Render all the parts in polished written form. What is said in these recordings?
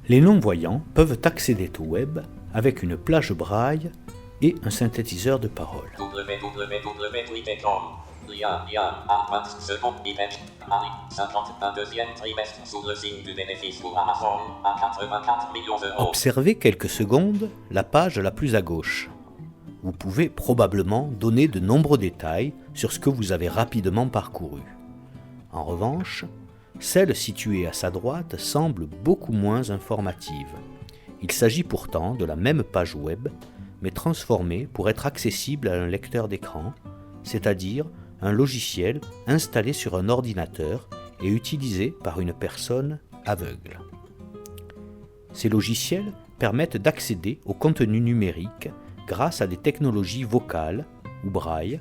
Les non-voyants peuvent accéder au web avec une plage braille et un synthétiseur de paroles. Observez quelques secondes la page la plus à gauche. Vous pouvez probablement donner de nombreux détails sur ce que vous avez rapidement parcouru. En revanche, celle située à sa droite semble beaucoup moins informative. Il s'agit pourtant de la même page web, mais transformée pour être accessible à un lecteur d'écran, c'est-à-dire un logiciel installé sur un ordinateur et utilisé par une personne aveugle. Ces logiciels permettent d'accéder au contenu numérique grâce à des technologies vocales ou braille,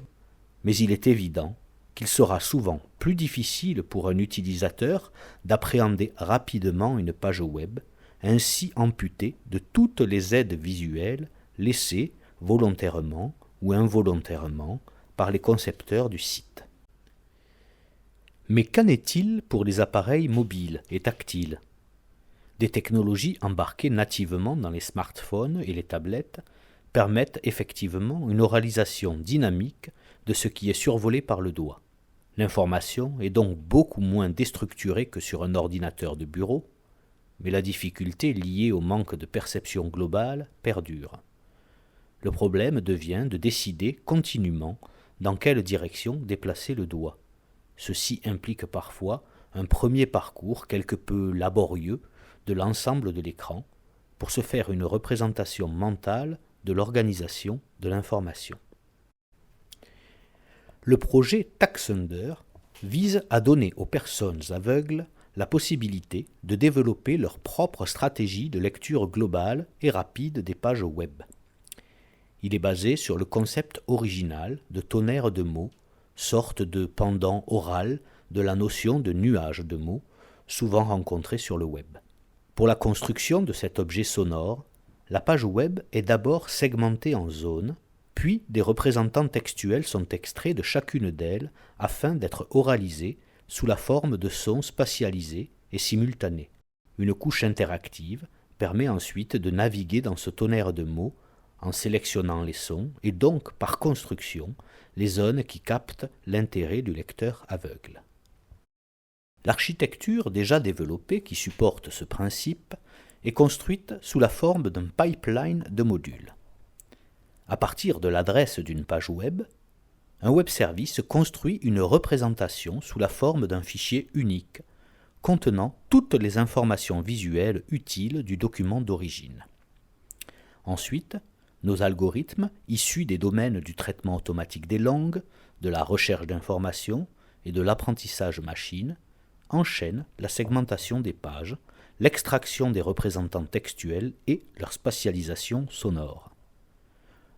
mais il est évident qu'il sera souvent plus difficile pour un utilisateur d'appréhender rapidement une page web, ainsi amputée de toutes les aides visuelles laissées volontairement ou involontairement par les concepteurs du site. Mais qu'en est-il pour les appareils mobiles et tactiles ? Des technologies embarquées nativement dans les smartphones et les tablettes permettent effectivement une oralisation dynamique de ce qui est survolé par le doigt. L'information est donc beaucoup moins déstructurée que sur un ordinateur de bureau, mais la difficulté liée au manque de perception globale perdure. Le problème devient de décider continuellement dans quelle direction déplacer le doigt. Ceci implique parfois un premier parcours quelque peu laborieux de l'ensemble de l'écran pour se faire une représentation mentale de l'organisation de l'information. Le projet TaxUnder vise à donner aux personnes aveugles la possibilité de développer leur propre stratégie de lecture globale et rapide des pages web. Il est basé sur le concept original de tonnerre de mots, sorte de pendant oral de la notion de nuage de mots, souvent rencontrée sur le web. Pour la construction de cet objet sonore, la page web est d'abord segmentée en zones, puis des représentants textuels sont extraits de chacune d'elles afin d'être oralisés sous la forme de sons spatialisés et simultanés. Une couche interactive permet ensuite de naviguer dans ce tonnerre de mots en sélectionnant les sons et donc, par construction, les zones qui captent l'intérêt du lecteur aveugle. L'architecture déjà développée qui supporte ce principe est construite sous la forme d'un pipeline de modules. À partir de l'adresse d'une page web, un web service construit une représentation sous la forme d'un fichier unique, contenant toutes les informations visuelles utiles du document d'origine. Ensuite, nos algorithmes, issus des domaines du traitement automatique des langues, de la recherche d'informations et de l'apprentissage machine, enchaînent la segmentation des pages, l'extraction des représentants textuels et leur spatialisation sonore.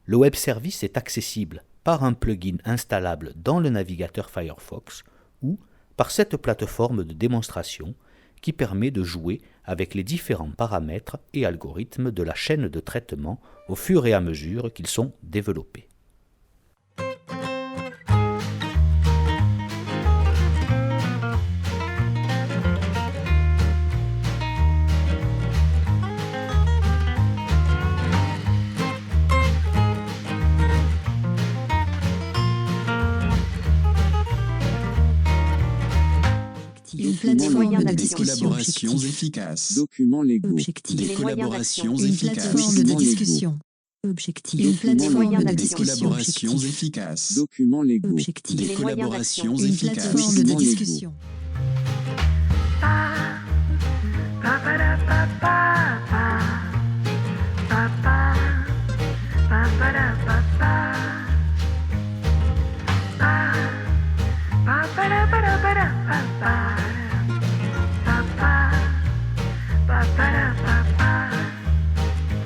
Le web service est accessible par un plugin installable dans le navigateur Firefox ou par cette plateforme de démonstration qui permet de jouer avec les différents paramètres et algorithmes de la chaîne de traitement au fur et à mesure qu'ils sont développés. Une plateforme de Des discussion. collaborations efficaces. Documents légaux. Objectif. Des collaborations Une efficaces. plateforme de discussion. Objectif. Une plateforme de Des discussion. collaborations Objectif. efficaces. Documents légaux. Objectif. Des collaborations Une efficaces. plateforme de discussion.